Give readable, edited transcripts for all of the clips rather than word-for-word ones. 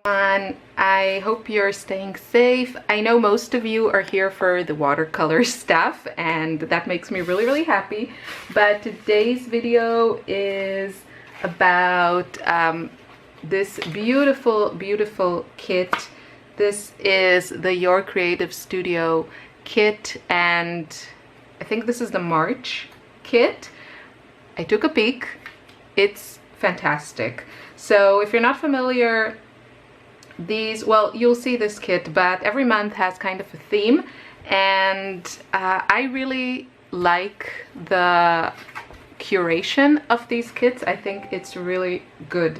I hope you're staying safe. I know most of you are here for the watercolor stuff, and that makes me really happy. But today's video is about this beautiful kit. This is the YourCreativeStudio kit, and I think this is the March kit. I took a peek. It's fantastic. So if you're not familiar, well, you'll see this kit, but every month has kind of a theme, and I really like the curation of these kits. I think it's really good,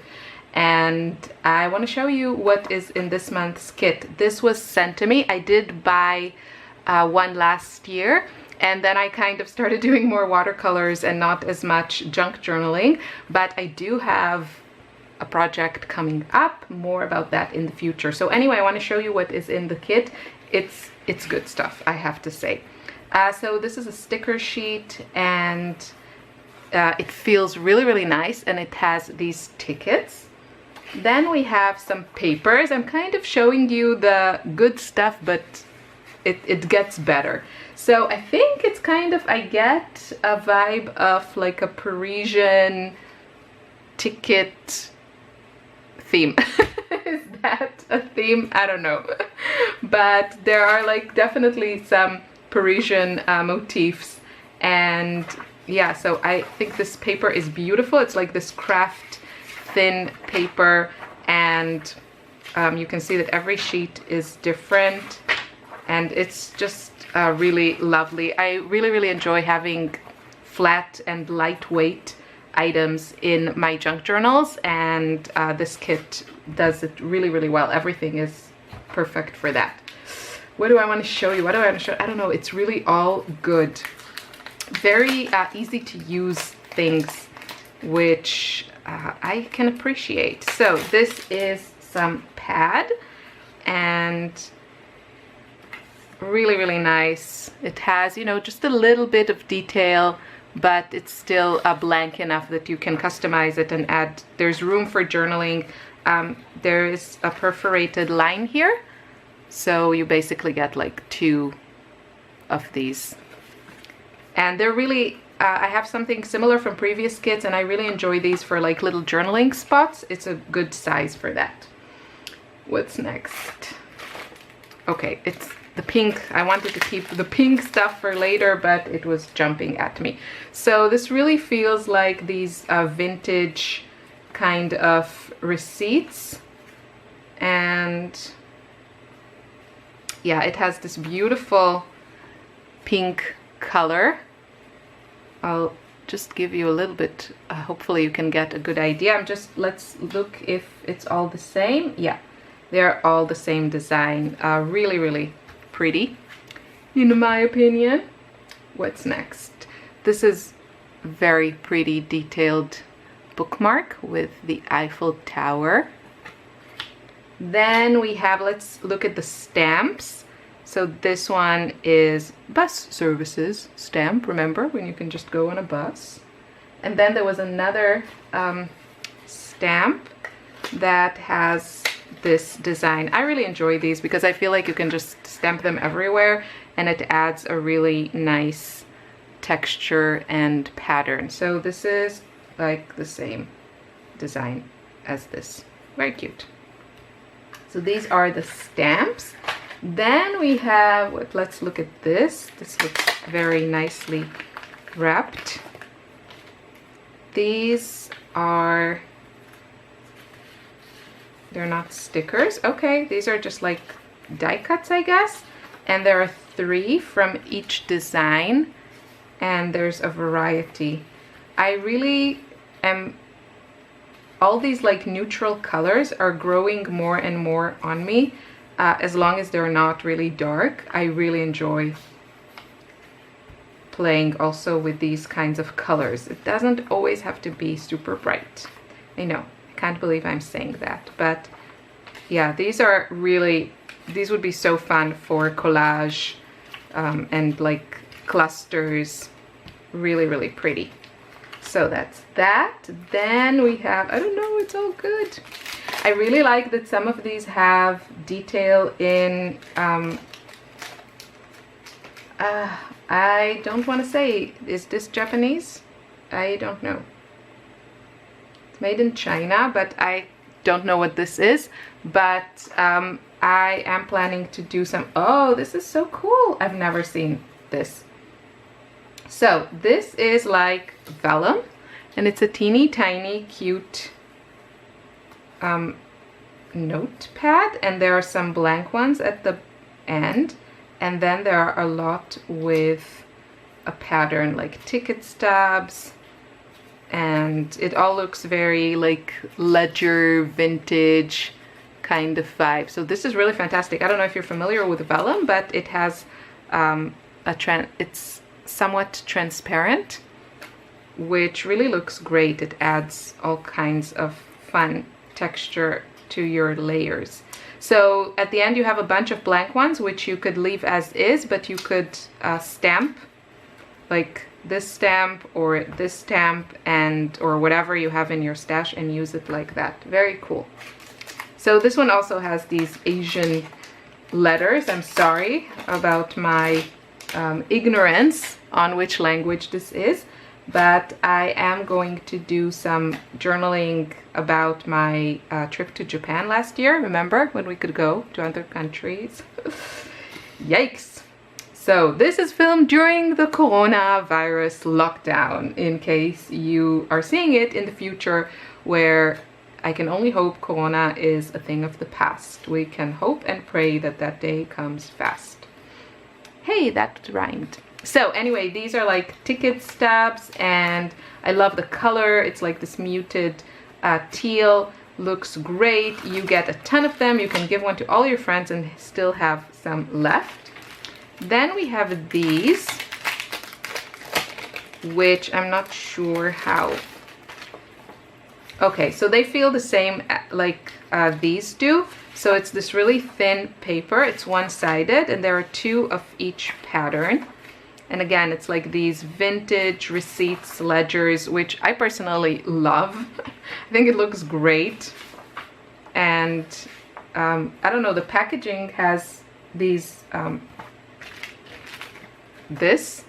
and I want to show you what is in this month's kit. This was sent to me. I did buy one last year, and then I kind of started doing more watercolors and not as much junk journaling, but I do have a project coming up, more about that in the future. So anyway, I want to show you what is in the kit. It's good stuff, I have to say. So this is a sticker sheet, and it feels really nice, and it has these tickets. Then we have some papers. I'm kind of showing you the good stuff, but it gets better. So I think it's kind of, I get a vibe of like a Parisian ticket theme. Is that a theme? I don't know. But there are like definitely some Parisian motifs, and yeah, so I think this paper is beautiful. It's like this craft thin paper, and you can see that every sheet is different, and it's just really lovely. I really enjoy having flat and lightweight items in my junk journals, and this kit does it really well. Everything is perfect for that. What do I want to show you? What do I want to show? I don't know. It's really all good. Very easy to use things, which I can appreciate. So this is some pad, and really nice. It has, you know, just a little bit of detail, but it's still blank enough that you can customize it and add. There's room for journaling. There is a perforated line here, so you basically get like 2 of these, and they're really I have something similar from previous kits, and I really enjoy these for like little journaling spots. It's a good size for that. What's next? Okay, it's the pink. I wanted to keep the pink stuff for later, but it was jumping at me. So this really feels like these vintage kind of receipts, and yeah, it has this beautiful pink color. I'll just give you a little bit, hopefully you can get a good idea. Let's look if it's all the same. Yeah, they're all the same design. Really pretty, in my opinion. What's next? This is very pretty detailed bookmark with the Eiffel Tower. Then we have, let's look at the stamps. So this one is bus services stamp, remember, when you can just go on a bus. And then there was another stamp that has this design. I really enjoy these because I feel like you can just stamp them everywhere, and it adds a really nice texture and pattern. So this is like the same design as this. Very cute. So these are the stamps. Then we have, let's look at this. This looks very nicely wrapped. These are, they're not stickers. Okay, these are just like die cuts, I guess. And there are 3 from each design, and there's a variety. I really am, all these like neutral colors are growing more and more on me. As long as they're not really dark. I really enjoy playing also with these kinds of colors. It doesn't always have to be super bright. I know, I can't believe I'm saying that, but yeah, these are really, these would be so fun for collage and like clusters. Really pretty. So that's that. Then we have, I don't know, it's all good. I really like that some of these have detail in, I don't want to say, is this Japanese? I don't know. It's made in China, but I don't know what this is. But I am planning to do some, oh, this is so cool. I've never seen this. So this is like vellum, and it's a teeny tiny cute notepad, and there are some blank ones at the end, and then there are a lot with a pattern like ticket stubs, and it all looks very like ledger vintage kind of vibe. So this is really fantastic. I don't know if you're familiar with vellum, but it has it's somewhat transparent, which really looks great. It adds all kinds of fun texture to your layers. So at the end you have a bunch of blank ones which you could leave as is, but you could stamp, like this stamp or this stamp, and or whatever you have in your stash, and use it like that. Very cool. So this one also has these Asian letters. I'm sorry about my ignorance on which language this is, but I am going to do some journaling about my trip to Japan last year. Remember when we could go to other countries? Yikes. So this is filmed during the coronavirus lockdown, in case you are seeing it in the future, where I can only hope corona is a thing of the past. We can hope and pray that that day comes fast. Hey, that rhymed. So anyway, these are like ticket stubs, and I love the color. It's like this muted teal. Looks great. You get a ton of them. You can give one to all your friends and still have some left. Then we have these, which I'm not sure how. Okay, so they feel the same like these do. So it's this really thin paper. It's one-sided, and there are two of each pattern. And again, it's like these vintage receipts, ledgers, which I personally love. I think it looks great. And I don't know, the packaging has these, this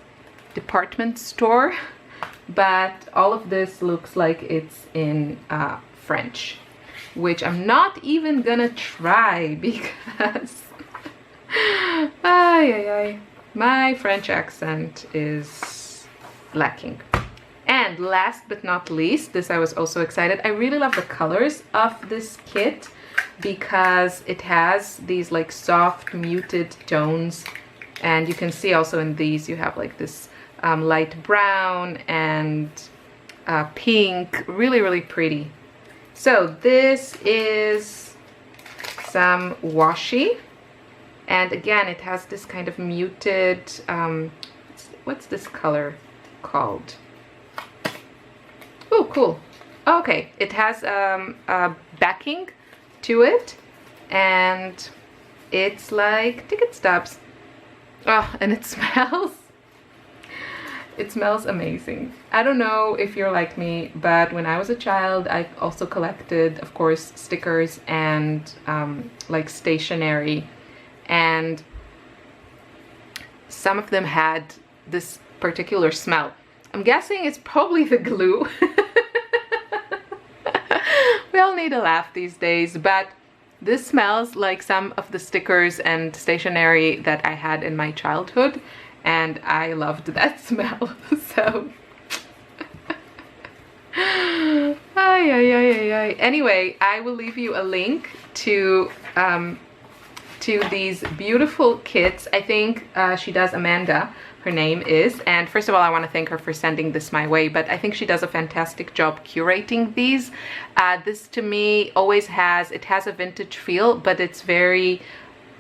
department store, but all of this looks like it's in French, which I'm not even gonna try because my French accent is lacking. And last but not least, this I was also excited. I really love the colors of this kit because it has these like soft muted tones, and you can see also in these you have like this light brown and pink, really pretty. So this is some washi, and again it has this kind of muted, what's this color called? Oh, cool. Okay, it has a backing to it, and it's like ticket stubs. Oh, and it smells. It smells amazing. I don't know if you're like me, but when I was a child, I also collected, of course, stickers and like stationery, and some of them had this particular smell. I'm guessing it's probably the glue. We all need a laugh these days, but this smells like some of the stickers and stationery that I had in my childhood, and I loved that smell. So anyway, I will leave you a link to these beautiful kits. I think she does, Amanda, her name is, and first of all I want to thank her for sending this my way, but I think she does a fantastic job curating these. This to me always has, it has a vintage feel, but it's very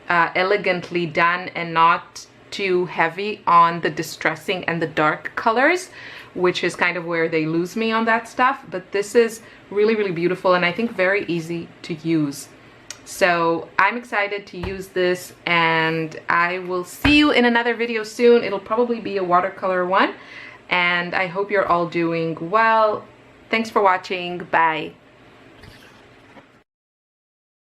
elegantly done and not too heavy on the distressing and the dark colors, which is kind of where they lose me on that stuff. But this is really beautiful, and I think very easy to use. So I'm excited to use this, and I will see you in another video soon. It'll probably be a watercolor one, and I hope you're all doing well. Thanks for watching. Bye.